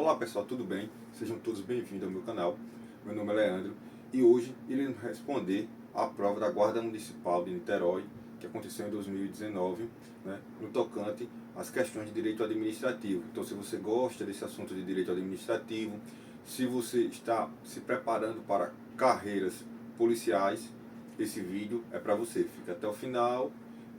Olá pessoal, tudo bem? Sejam todos bem-vindos ao meu canal. Meu nome é Leandro e hoje iremos responder à prova da Guarda Municipal de Niterói, que aconteceu em 2019, no tocante às questões de direito administrativo. Então, se você gosta desse assunto de direito administrativo, se você está se preparando para carreiras policiais, esse vídeo é para você. Fica até o final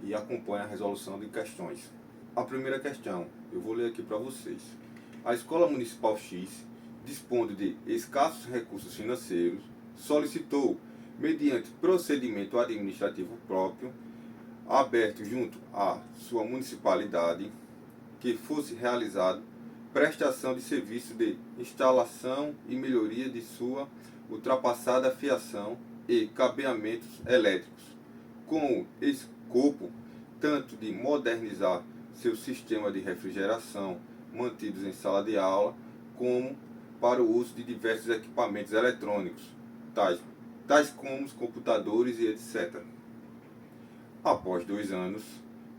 e acompanhe a resolução de questões. A primeira questão, eu vou ler aqui para vocês. A Escola Municipal X, dispondo de escassos recursos financeiros, solicitou, mediante procedimento administrativo próprio, aberto junto à sua municipalidade, que fosse realizado prestação de serviço de instalação e melhoria de sua ultrapassada fiação e cabeamentos elétricos, com o escopo tanto de modernizar seu sistema de refrigeração mantidos em sala de aula, como para o uso de diversos equipamentos eletrônicos, tais como os computadores e etc. Após 2 anos,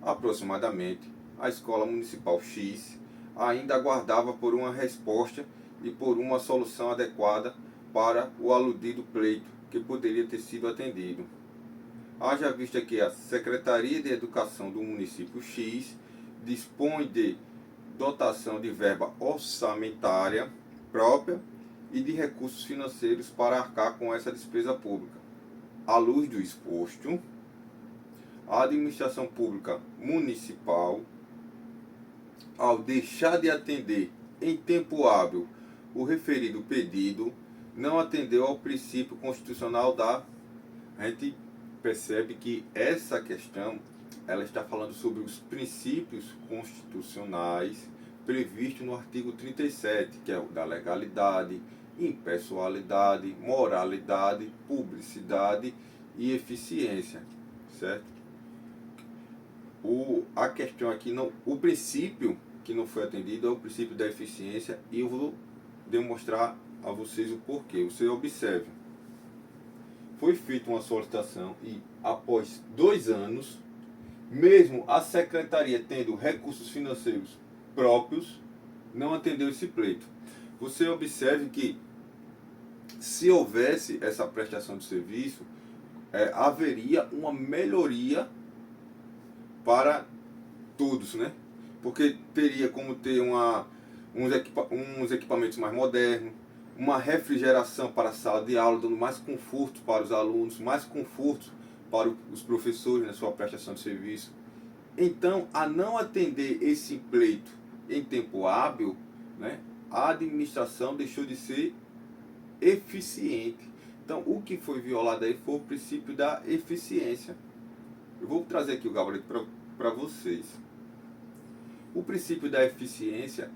aproximadamente, a Escola Municipal X ainda aguardava por uma resposta e por uma solução adequada para o aludido pleito que poderia ter sido atendido. Haja vista que a Secretaria de Educação do município X dispõe de dotação de verba orçamentária própria e de recursos financeiros para arcar com essa despesa pública. À luz do exposto, a administração pública municipal, ao deixar de atender em tempo hábil o referido pedido, não atendeu ao princípio constitucional da... A gente percebe que essa questão ela está falando sobre os princípios constitucionais previstos no artigo 37, que é o da legalidade, impessoalidade, moralidade, publicidade e eficiência, certo? A questão aqui, não, o princípio que não foi atendido é o princípio da eficiência, e eu vou demonstrar a vocês o porquê. Você observe, foi feita uma solicitação e após 2 anos, mesmo a secretaria tendo recursos financeiros próprios, não atendeu esse pleito. Você observe que, se houvesse essa prestação de serviço, haveria uma melhoria para todos, né? Porque teria como ter uns equipamentos mais modernos, uma refrigeração para a sala de aula, dando mais conforto para os alunos, mais conforto para os professores na sua prestação de serviço. Então, a não atender esse pleito em tempo hábil, a administração deixou de ser eficiente. Então, o que foi violado aí foi o princípio da eficiência. Eu vou trazer aqui o gabarito para vocês. O princípio da eficiência,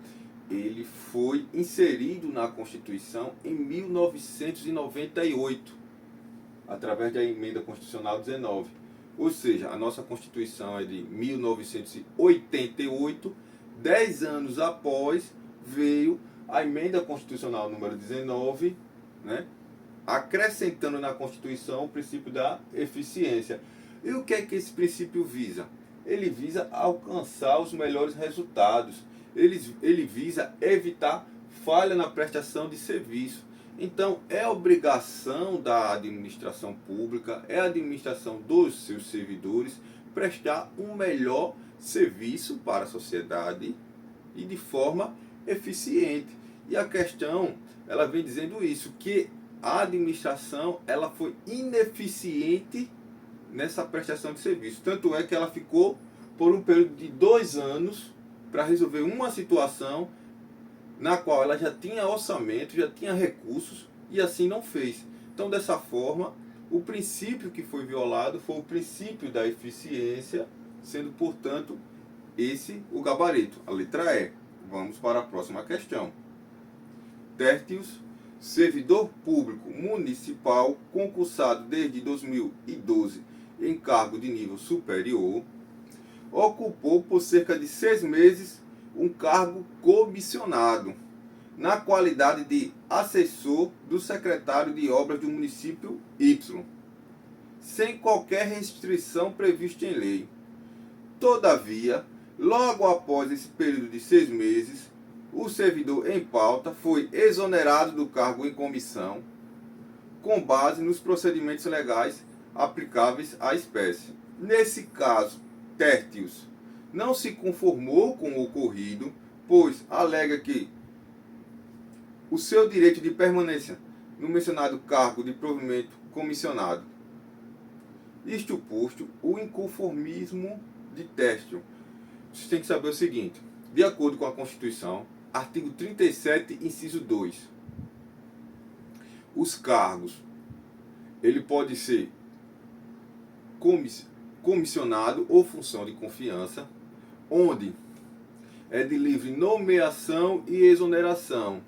ele foi inserido na Constituição em 1998, através da Emenda Constitucional 19. Ou seja, a nossa Constituição é de 1988, 10 anos após veio a Emenda Constitucional número 19, acrescentando na Constituição o princípio da eficiência. E o que é que esse princípio visa? Ele visa alcançar os melhores resultados. Ele visa evitar falha na prestação de serviço. Então, é obrigação da administração pública, é a administração dos seus servidores prestar um melhor serviço para a sociedade e de forma eficiente. E a questão, ela vem dizendo isso, que a administração ela foi ineficiente nessa prestação de serviço. Tanto é que ela ficou por um período de 2 anos para resolver uma situação na qual ela já tinha orçamento, já tinha recursos, e assim não fez. Então, dessa forma, o princípio que foi violado foi o princípio da eficiência, sendo, portanto, esse o gabarito, a letra E. Vamos para a próxima questão. Tertius, servidor público municipal concursado desde 2012 em cargo de nível superior, ocupou por cerca de 6 meses um cargo comissionado, na qualidade de assessor do secretário de obras do município Y, sem qualquer restrição prevista em lei. Todavia, logo após esse período de 6 meses, o servidor em pauta foi exonerado do cargo em comissão com base nos procedimentos legais aplicáveis à espécie. Nesse caso, Tértios não se conformou com o ocorrido, pois alega que o seu direito de permanência no mencionado cargo de provimento comissionado. Isto posto, o inconformismo de Tértio. Você tem que saber o seguinte, de acordo com a Constituição, artigo 37, inciso 2, os cargos, ele pode ser comissionado ou função de confiança, onde é de livre nomeação e exoneração.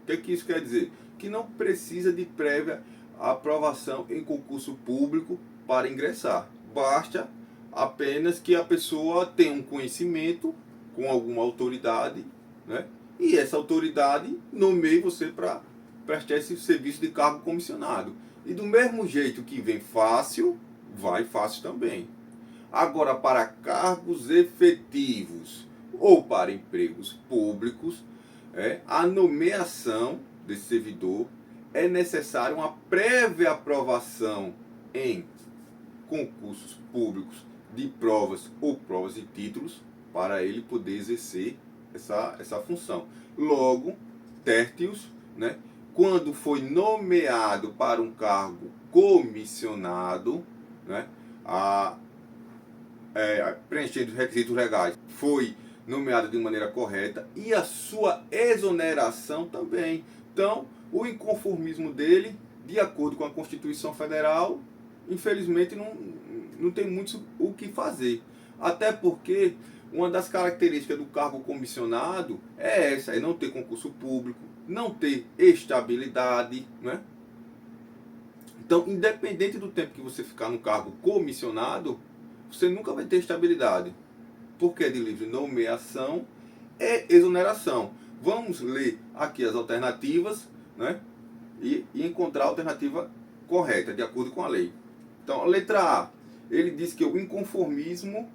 O que isso quer dizer? Que não precisa de prévia aprovação em concurso público para ingressar. Basta apenas que a pessoa tenha um conhecimento com alguma autoridade, né? E essa autoridade nomeie você para prestar esse serviço de cargo comissionado. E do mesmo jeito que vem fácil, vai fácil também. Agora, para cargos efetivos ou para empregos públicos, a nomeação desse servidor é necessária uma prévia aprovação em concursos públicos de provas ou provas de títulos para ele poder exercer essa função. Logo, Tértios, né, quando foi nomeado para um cargo comissionado, né, preenchendo os requisitos legais, foi nomeado de maneira correta e a sua exoneração também. Então, o inconformismo dele, de acordo com a Constituição Federal, infelizmente não tem muito o que fazer. Até porque uma das características do cargo comissionado é essa, é não ter concurso público, não ter estabilidade, né? Então, independente do tempo que você ficar no cargo comissionado, você nunca vai ter estabilidade, porque é de livre nomeação e exoneração. Vamos ler aqui as alternativas, né? E encontrar a alternativa correta, de acordo com a lei. Então, a letra A, ele diz que o inconformismo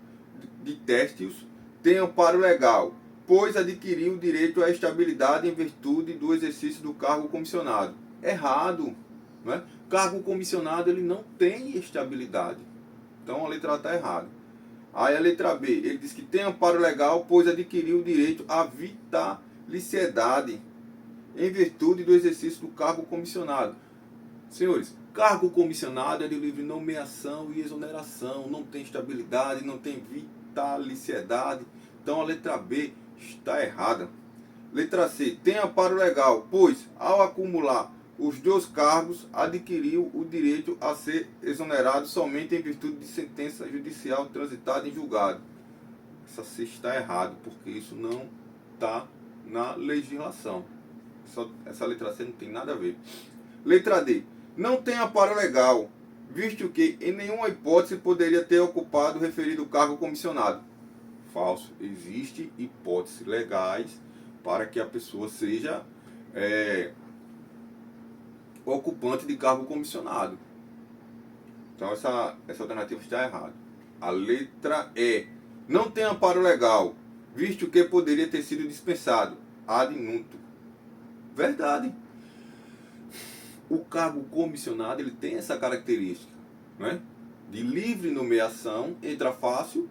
de Tértios tem amparo legal, pois adquiriu o direito à estabilidade em virtude do exercício do cargo comissionado. Errado, né? Cargo comissionado, ele não tem estabilidade. Então, a letra A está errada. Aí a letra B, ele diz que tem amparo legal, pois adquiriu o direito à vitaliciedade em virtude do exercício do cargo comissionado. Senhores, cargo comissionado é de livre nomeação e exoneração, não tem estabilidade, não tem vitaliciedade. Então a letra B está errada. Letra C, tem amparo legal, pois ao acumular os dois cargos, adquiriu o direito a ser exonerado somente em virtude de sentença judicial transitada em julgado. Essa C está errado, porque isso não está na legislação. Essa letra C não tem nada a ver. Letra D, não tem amparo legal, visto que em nenhuma hipótese poderia ter ocupado o referido cargo comissionado. Falso. Existem hipóteses legais para que a pessoa seja ocupante de cargo comissionado. Então essa alternativa está errada. A letra E, não tem amparo legal, visto que poderia ter sido dispensado. Ad nutum. Verdade. O cargo comissionado, ele tem essa característica, né? De livre nomeação, entra fácil,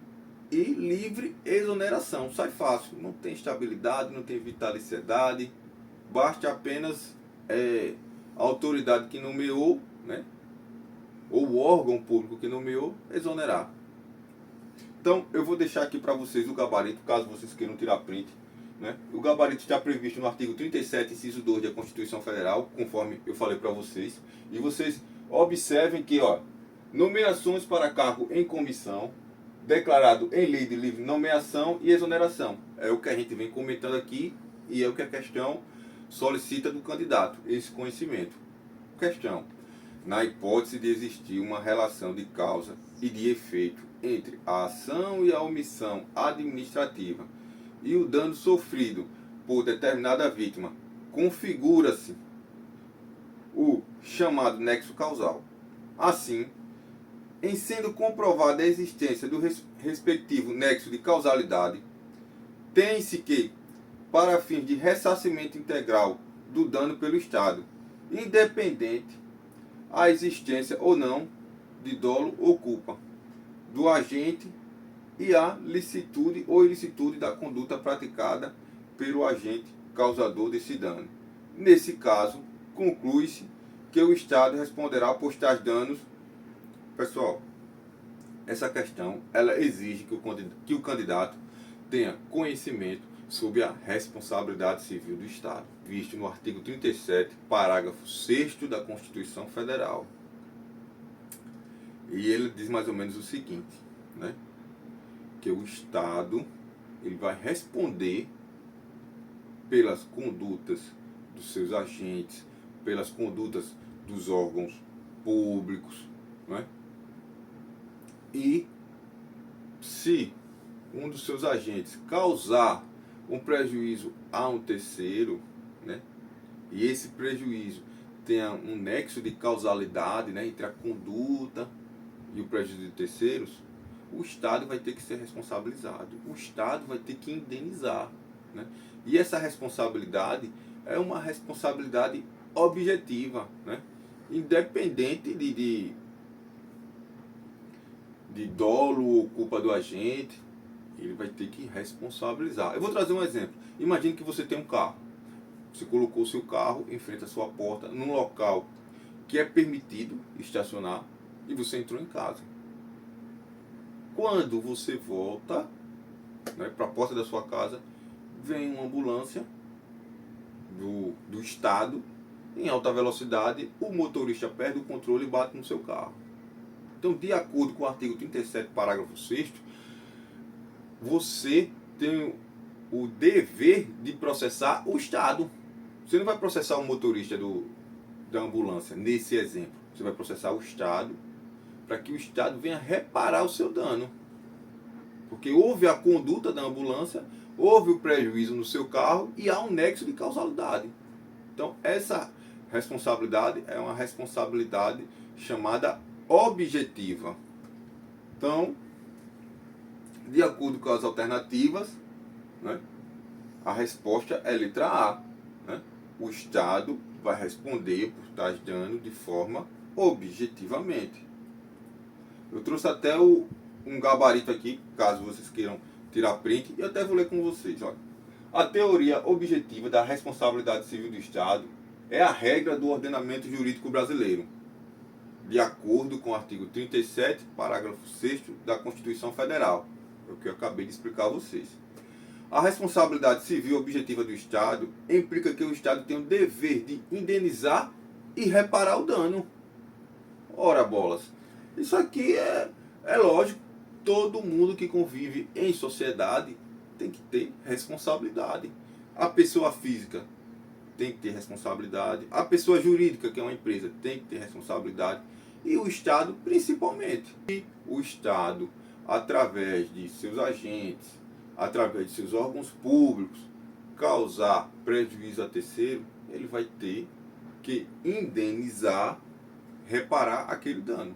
e livre exoneração, sai fácil. Não tem estabilidade, não tem vitaliciedade, basta apenas a autoridade que nomeou, né? Ou o órgão público que nomeou, exonerar. Então, eu vou deixar aqui para vocês o gabarito, caso vocês queiram tirar print, né? O gabarito está previsto no artigo 37, inciso 2 da Constituição Federal, conforme eu falei para vocês. E vocês observem que, nomeações para cargo em comissão, declarado em lei de livre nomeação e exoneração. É o que a gente vem comentando aqui e é o que a questão solicita do candidato, esse conhecimento. Questão: na hipótese de existir uma relação de causa e de efeito entre a ação e a omissão administrativa e o dano sofrido por determinada vítima, configura-se o chamado nexo causal. Assim, em sendo comprovada a existência do respectivo nexo de causalidade, tem-se que para fins de ressarcimento integral do dano pelo Estado, independente a existência ou não de dolo ou culpa do agente e a licitude ou ilicitude da conduta praticada pelo agente causador desse dano. Nesse caso, conclui-se que o Estado responderá por tais danos. Pessoal, essa questão ela exige que o candidato tenha conhecimento sobre a responsabilidade civil do Estado, visto no artigo 37, parágrafo 6º da Constituição Federal. E ele diz mais ou menos o seguinte, né? Que o Estado ele vai responder pelas condutas dos seus agentes, pelas condutas dos órgãos públicos, né? E se um dos seus agentes causar um prejuízo a um terceiro, né? E esse prejuízo tenha um nexo de causalidade, né, entre a conduta e o prejuízo de terceiros, o Estado vai ter que ser responsabilizado. O Estado vai ter que indenizar, né? E essa responsabilidade é uma responsabilidade objetiva, né? Independente de dolo ou culpa do agente, ele vai ter que responsabilizar. Eu vou trazer um exemplo. Imagine que você tem um carro. Você colocou o seu carro em frente à sua porta, num local que é permitido estacionar, e você entrou em casa. Quando você volta, né, para a porta da sua casa, vem uma ambulância do Estado em alta velocidade, o motorista perde o controle e bate no seu carro. Então, de acordo com o artigo 37, parágrafo 6º, você tem o dever de processar o Estado. Você não vai processar o motorista da ambulância, nesse exemplo. Você vai processar o Estado para que o Estado venha reparar o seu dano. Porque houve a conduta da ambulância, houve o prejuízo no seu carro e há um nexo de causalidade. Então, essa responsabilidade é uma responsabilidade chamada objetiva. Então, de acordo com as alternativas, né, a resposta é letra A. Né? O Estado vai responder por tais danos de forma objetivamente. Eu trouxe até um gabarito aqui, caso vocês queiram tirar print, e até vou ler com vocês. Olha. A teoria objetiva da responsabilidade civil do Estado é a regra do ordenamento jurídico brasileiro, de acordo com o artigo 37, parágrafo 6º da Constituição Federal. É o que eu acabei de explicar a vocês. A responsabilidade civil objetiva do Estado implica que o Estado tem o dever de indenizar e reparar o dano. Ora, bolas, isso aqui é lógico. Todo mundo que convive em sociedade tem que ter responsabilidade. A pessoa física tem que ter responsabilidade. A pessoa jurídica, que é uma empresa, tem que ter responsabilidade. E o Estado, principalmente. E o Estado, através de seus agentes, através de seus órgãos públicos, causar prejuízo a terceiro, ele vai ter que indenizar, reparar aquele dano.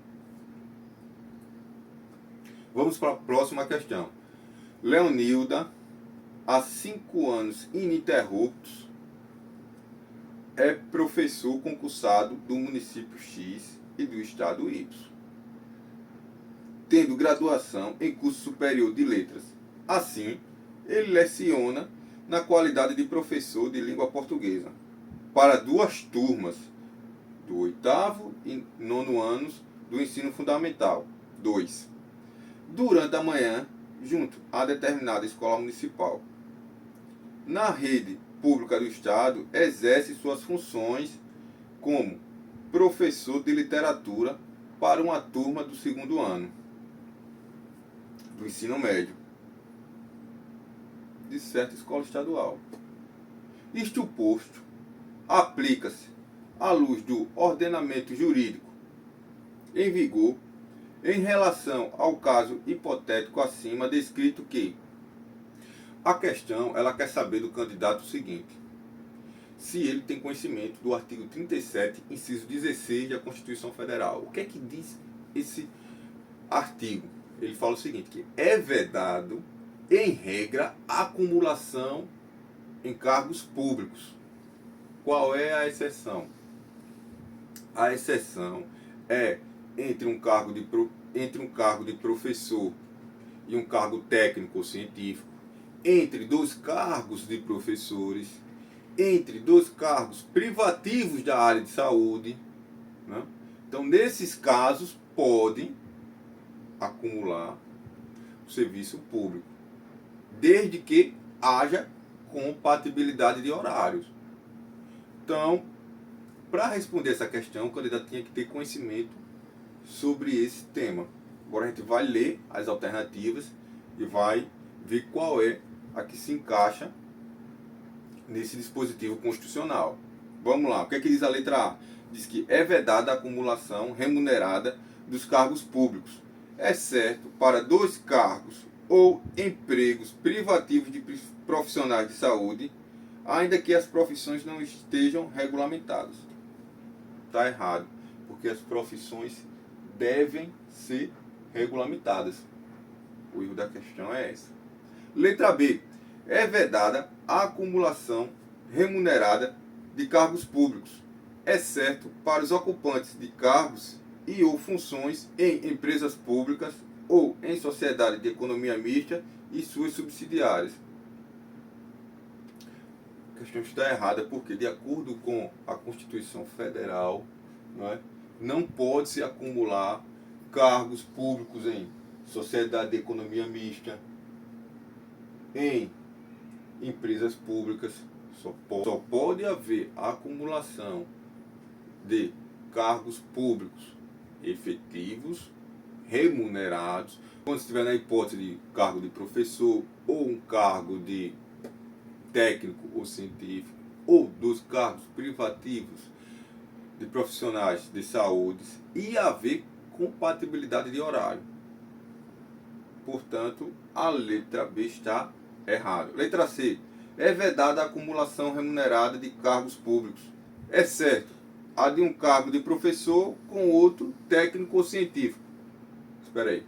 Vamos para a próxima questão. Leonilda, há 5 anos ininterruptos, é professor concursado do município X e do estado Y, tendo graduação em curso superior de letras. Assim, ele leciona na qualidade de professor de língua portuguesa para 2 turmas do 8º e 9º anos do ensino fundamental 2, durante a manhã, junto a determinada escola municipal. Na rede pública do Estado, exerce suas funções como professor de literatura para uma turma do 2º ano do ensino médio de certa escola estadual. Isto posto, aplica-se à luz do ordenamento jurídico em vigor em relação ao caso hipotético acima descrito que a questão ela quer saber do candidato o seguinte: se ele tem conhecimento do artigo 37, inciso 16 da Constituição Federal. O que é que diz esse artigo? Ele fala o seguinte, que é vedado, em regra, a acumulação em cargos públicos. Qual é a exceção? A exceção é entre um cargo de professor e um cargo técnico ou científico, entre dois cargos de professores, entre dois cargos privativos da área de saúde, né? Então, nesses casos, podem acumular o serviço público, desde que haja compatibilidade de horários. Então, para responder essa questão, o candidato tinha que ter conhecimento sobre esse tema. Agora a gente vai ler as alternativas e vai ver qual é a que se encaixa nesse dispositivo constitucional. Vamos lá, o que é que diz a letra A? Diz que é vedada a acumulação remunerada dos cargos públicos, exceto para dois cargos ou empregos privativos de profissionais de saúde, ainda que as profissões não estejam regulamentadas. Está errado, porque as profissões devem ser regulamentadas. O erro da questão é essa. Letra B. É vedada a acumulação remunerada de cargos públicos, exceto para os ocupantes de cargos e ou funções em empresas públicas ou em sociedade de economia mista e suas subsidiárias. A questão está errada porque, de acordo com a Constituição Federal, não pode se acumular cargos públicos em sociedade de economia mista, em empresas públicas. Só pode haver acumulação de cargos públicos efetivos, remunerados, quando estiver na hipótese de cargo de professor ou um cargo de técnico ou científico, ou dos cargos privativos de profissionais de saúde, e haver compatibilidade de horário. Portanto, a letra B está errada. Letra C. É vedada a acumulação remunerada de cargos públicos, exceto a de um cargo de professor com outro técnico ou científico. Espera aí.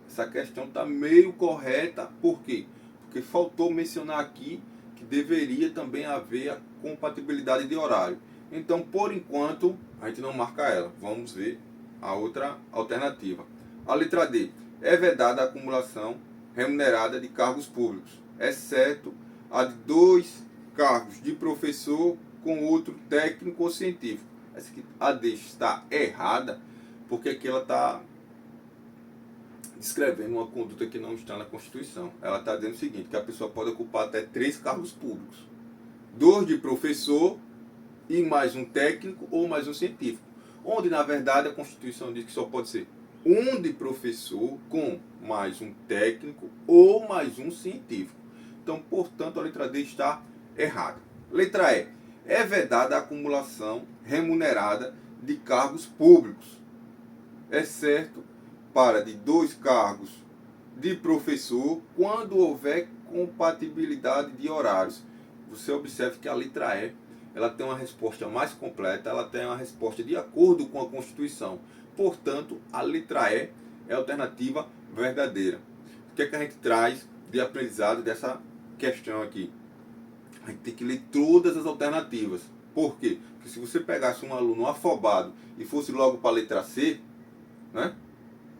Essa questão está meio correta. Por quê? Porque faltou mencionar aqui que deveria também haver a compatibilidade de horário. Então, por enquanto, a gente não marca ela. Vamos ver a outra alternativa. A letra D. É vedada a acumulação remunerada de cargos públicos, exceto a de dois cargos de professor com outro técnico ou científico. Essa aqui, a D está errada, porque aqui ela está descrevendo uma conduta que não está na Constituição. Ela está dizendo o seguinte, que a pessoa pode ocupar até 3 cargos públicos. 2 de professor e mais um técnico ou mais um científico. Onde, na verdade, a Constituição diz que só pode ser um de professor com mais um técnico ou mais um científico. Então, portanto, a letra D está errada. Letra E. É vedada a acumulação remunerada de cargos públicos, exceto para de 2 cargos de professor quando houver compatibilidade de horários. Você observe que a letra E ela tem uma resposta mais completa, ela tem uma resposta de acordo com a Constituição. Portanto, a letra E é a alternativa verdadeira. O que é que a gente traz de aprendizado dessa questão aqui? A gente tem que ler todas as alternativas. Por quê? Porque se você pegasse um aluno afobado e fosse logo para a letra C,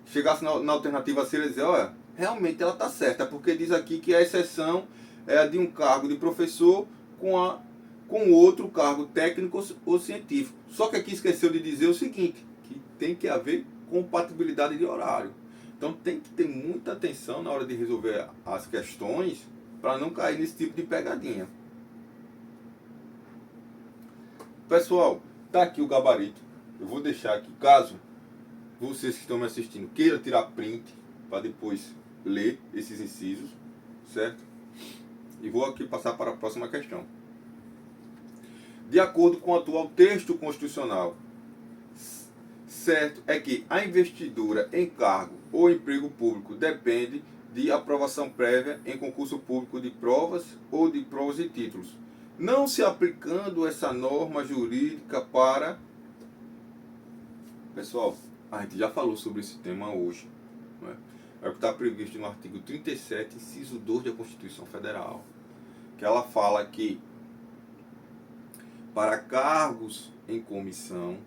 chegasse na alternativa C e dizer, olha, realmente ela está certa, porque diz aqui que a exceção é a de um cargo de professor com outro cargo técnico ou científico. Só que aqui esqueceu de dizer o seguinte, que tem que haver compatibilidade de horário. Então tem que ter muita atenção na hora de resolver as questões para não cair nesse tipo de pegadinha. Pessoal, tá aqui o gabarito. Eu vou deixar aqui, caso vocês que estão me assistindo queiram tirar print para depois ler esses incisos, certo? E vou aqui passar para a próxima questão. De acordo com o atual texto constitucional, certo é que a investidura em cargo ou emprego público depende de aprovação prévia em concurso público de provas ou de provas e títulos, não se aplicando essa norma jurídica para... Pessoal, a gente já falou sobre esse tema hoje, é o que está previsto no artigo 37, inciso 2 da Constituição Federal. que ela fala que para cargos em comissão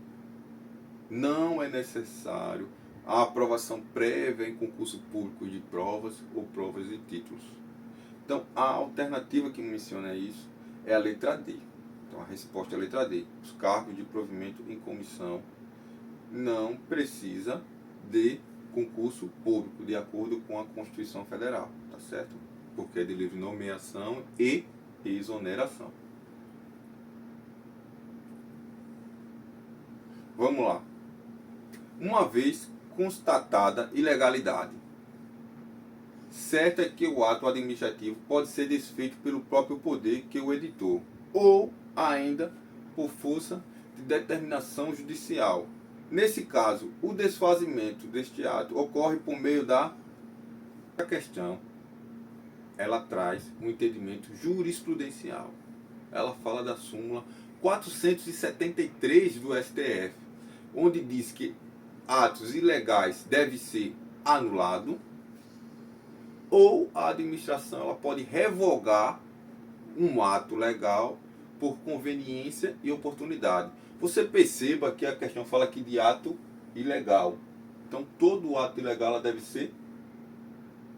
não é necessário a aprovação prévia em concurso público de provas ou provas de títulos. Então, a alternativa que menciona isso é a letra D. Então, a resposta é a letra D. Os cargos de provimento em comissão não precisa de concurso público, de acordo com a Constituição Federal, tá certo? Porque é de livre nomeação e exoneração. Vamos lá. Uma vez constatada ilegalidade, certo é que o ato administrativo pode ser desfeito pelo próprio poder que o editou, ou ainda por força de determinação judicial. Nesse caso, o desfazimento deste ato ocorre por meio da questão. Ela traz um entendimento jurisprudencial. Ela fala da súmula 473 do STF, onde diz que atos ilegais devem ser anulados, ou a administração ela pode revogar um ato legal por conveniência e oportunidade. Você perceba que a questão fala aqui de ato ilegal. Então, todo ato ilegal ela deve ser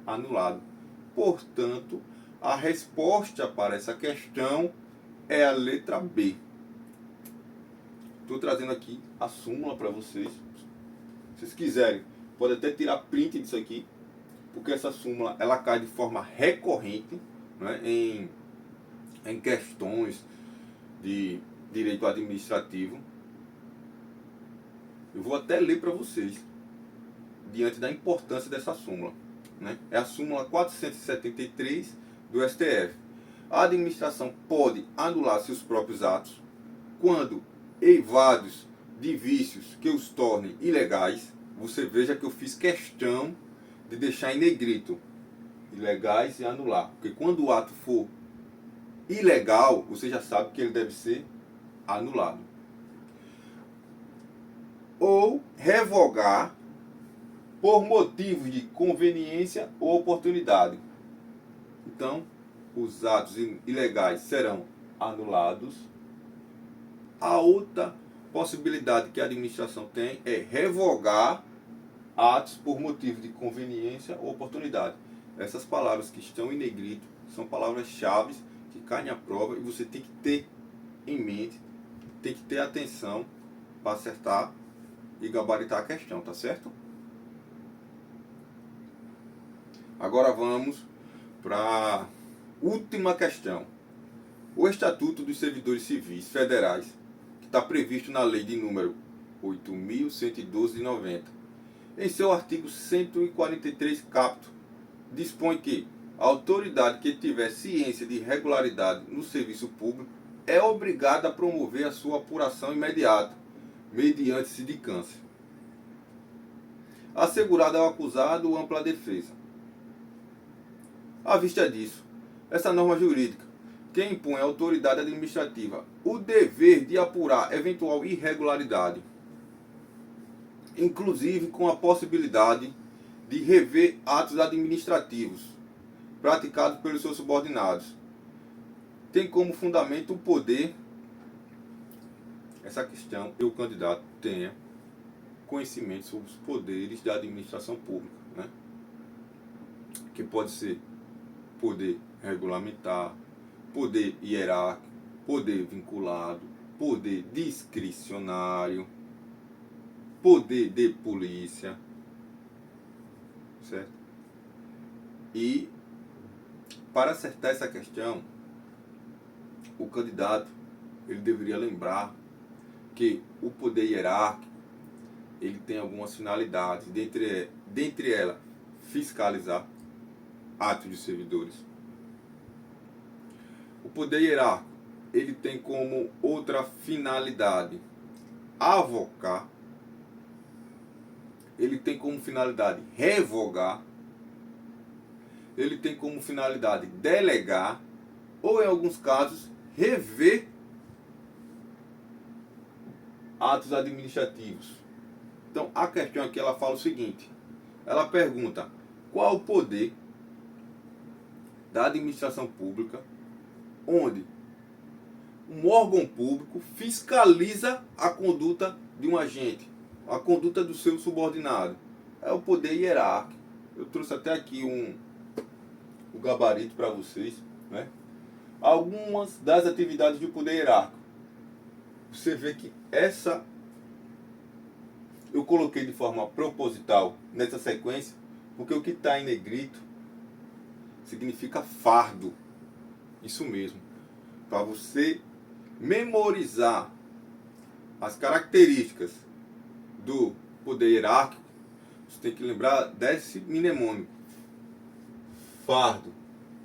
anulado. Portanto, a resposta para essa questão é a letra B. Estou trazendo aqui a súmula para vocês. Se vocês quiserem, pode até tirar print disso aqui, porque essa súmula ela cai de forma recorrente, né, em questões de direito administrativo. Eu vou até ler para vocês, diante da importância dessa súmula, né? É a súmula 473 do STF. A administração pode anular seus próprios atos quando eivados de vícios que os tornem ilegais. Você veja que eu fiz questão de deixar em negrito ilegais e anular, porque quando o ato for ilegal, você já sabe que ele deve ser anulado. Ou revogar por motivos de conveniência ou oportunidade. Então, os atos ilegais serão anulados. A outra possibilidade que a administração tem é revogar atos por motivo de conveniência ou oportunidade. Essas palavras que estão em negrito são palavras-chave que caem à prova e você tem que ter em mente, tem que ter atenção para acertar e gabaritar a questão, tá certo? Agora vamos para a última questão. O Estatuto dos Servidores Civis Federais, que está previsto na Lei de número 8.112 de 90, em seu artigo 143 caput, dispõe que a autoridade que tiver ciência de irregularidade no serviço público é obrigada a promover a sua apuração imediata, mediante sindicância, assegurada ao acusado ampla defesa. À vista disso, essa norma jurídica, que impõe à autoridade administrativa o dever de apurar eventual irregularidade, inclusive com a possibilidade de rever atos administrativos praticados pelos seus subordinados, tem como fundamento o poder. Essa questão, que o candidato tenha conhecimento sobre os poderes da administração pública, né? Que pode ser poder regulamentar, poder hierárquico, poder vinculado, poder discricionário, poder de polícia, certo? E para acertar essa questão, o candidato ele deveria lembrar que o poder hierárquico ele tem algumas finalidades, dentre elas fiscalizar atos de servidores. O poder hierárquico ele tem como outra finalidade avocar, ele tem como finalidade revogar, ele tem como finalidade delegar, ou em alguns casos rever atos administrativos. Então a questão aqui ela fala o seguinte, ela pergunta qual o poder da administração pública onde um órgão público fiscaliza a conduta de um agente, a conduta do seu subordinado. É o poder hierárquico. Eu trouxe até aqui o gabarito para vocês, né? Algumas das atividades do poder hierárquico. Você vê que essa eu coloquei de forma proposital nessa sequência, porque o que está em negrito significa fardo. Isso mesmo. Para você memorizar as características do poder hierárquico, você tem que lembrar desse mnemônico. Fardo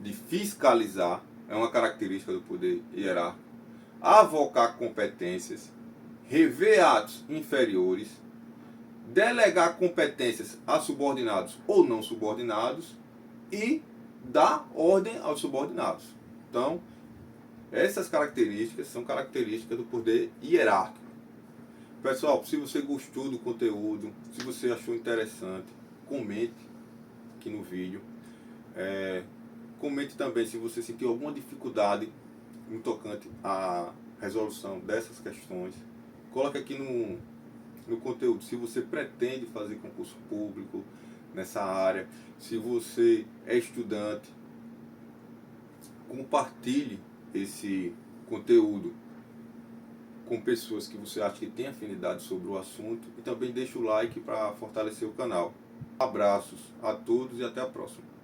de fiscalizar é uma característica do poder hierárquico. Avocar competências, rever atos inferiores, delegar competências a subordinados ou não subordinados e dar ordem aos subordinados. Então, essas características são características do poder hierárquico. Pessoal, se você gostou do conteúdo, se você achou interessante, comente aqui no vídeo. Comente também se você sentiu alguma dificuldade no tocante à resolução dessas questões. Coloque aqui no conteúdo se você pretende fazer concurso público nessa área, se você é estudante. Compartilhe esse conteúdo com pessoas que você acha que tem afinidade sobre o assunto e também deixe o like para fortalecer o canal. Abraços a todos e até a próxima.